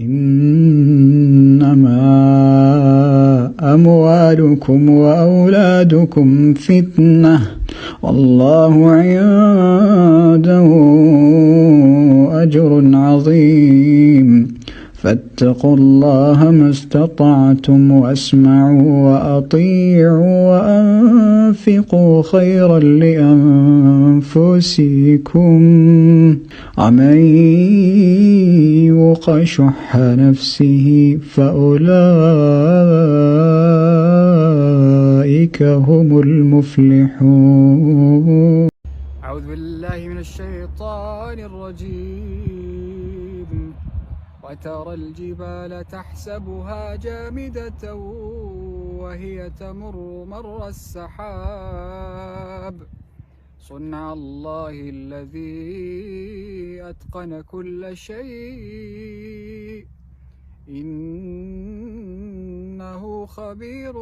إنما أموالكم وأولادكم فتنة والله عنده أجر عظيم فاتقوا الله ما استطعتم واسمعوا وأطيعوا وأنفقوا خيرا لأنفسكم ومن يوق شح نفسه فأولئك هم المفلحون. أعوذ بالله من الشيطان الرجيم. وترى الجبال تحسبها جامدة وهي تمر مر السحاب صنع الله الذي أتقن كل شيء إنه خبير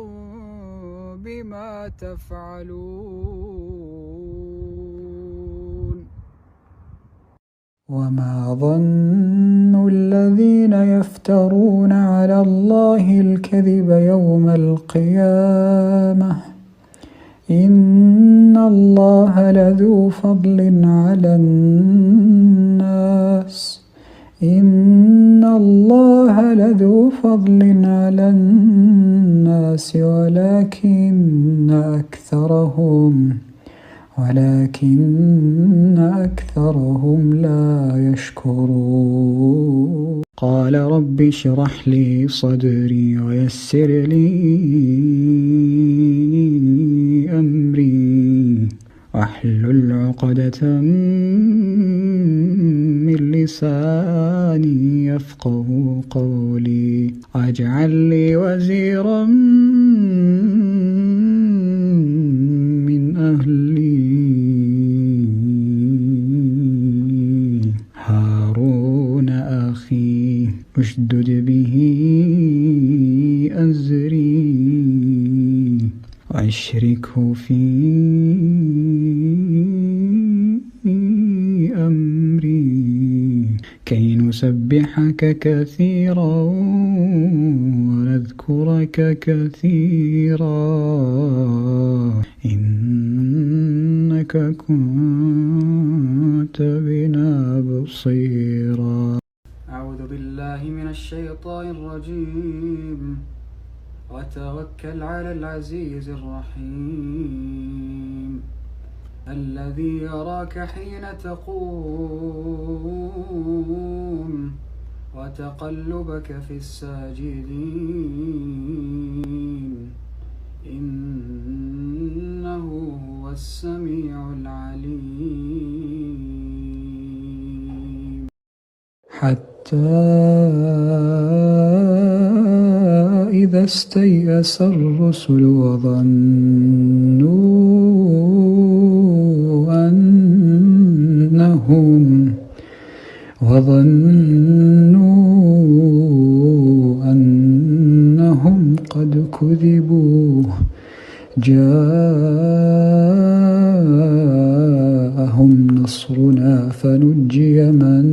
بما تفعلون. وما ظن الذين يفترون على الله الكذب يوم القيامة إن الله لذو فضل على الناس ولكن أكثرهم لا يشكرون. قال رب اشرح لي صدري ويسر لي أمري واحلل عقدة من لساني يفقه قولي واجعل لي وزيرا من أهلي هارون أخي اشدد به أزري وأشركه في أمري كي نسبحك كثيرا ونذكرك كثيرا إنك كنت بنا بصيرا. أعوذ بالله من الشيطان الرجيم. وتوكل على العزيز الرحيم الذي يراك حين تقوم وتقلبك في الساجدين إنه هو السميع العليم. حتى إذا استيأس الرسل وظنوا أنهم قد كذبوا جاءهم نصرنا فنجي من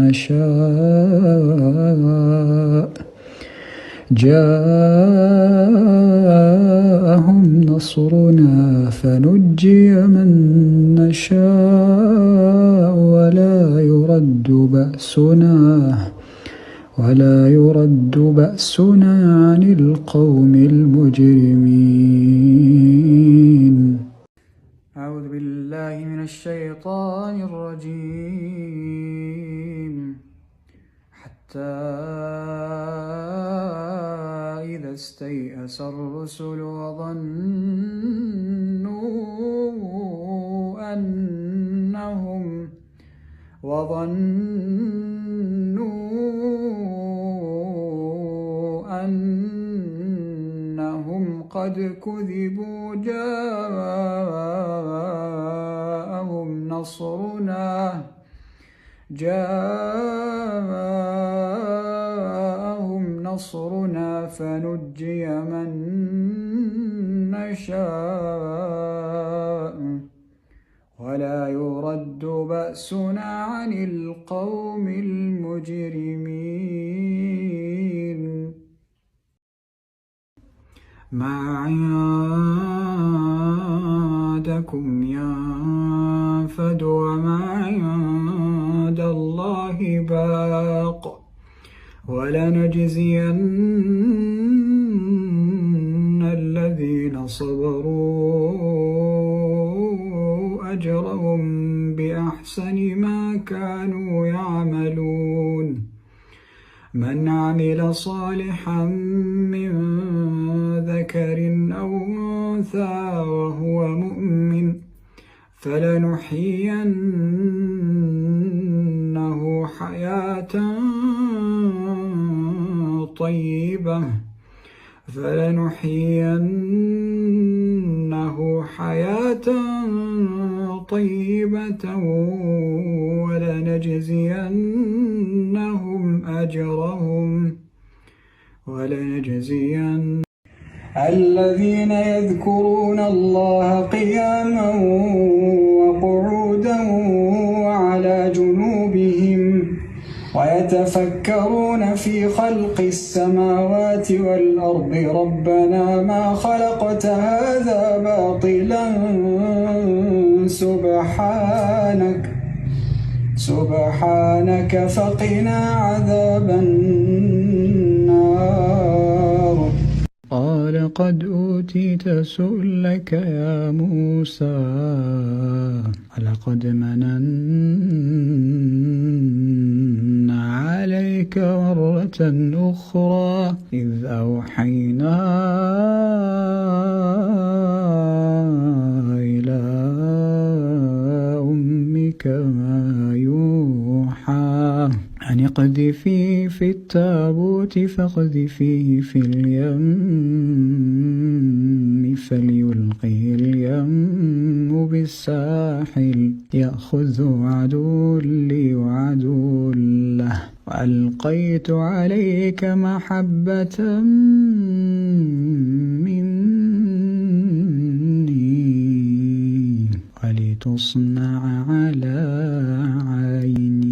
نشاء ولا يرد بأسنا عن القوم المجرمين. أعوذ بالله من الشيطان الرجيم. حتى إذا استيأس الرسل وظنوا أنهم قد كذبوا جاءهم نصرنا فنجي من نشاء ولا يرد بأسنا عن القوم المجرمين. ما عندكم ينفد وما عند الله باق ولنجزين الذين صبروا أجرهم بأحسن ما كانوا يعملون من عمل صالحا من ذكر أو أنثى وهو مؤمن فلنحيينه حياة طيبة ولنجزين الذين يذكرون الله قياما وقعودا وعلى جنوبهم ويتفكرون في خلق السماوات والأرض ربنا ما خلقت هذا باطلا سبحانك فقنا عذاب النار قال قد أوتيت سؤلك يا موسى ولقد مننا عليك مرة أخرى إذ أوحينا إلى أمك ما يوحى أن اقذفيه في التابوت فاقذفيه في اليم فليلقه اليم بالساحل يأخذه عدو لي وعدو له وألقيت عليك محبة مني ولتصنع على عيني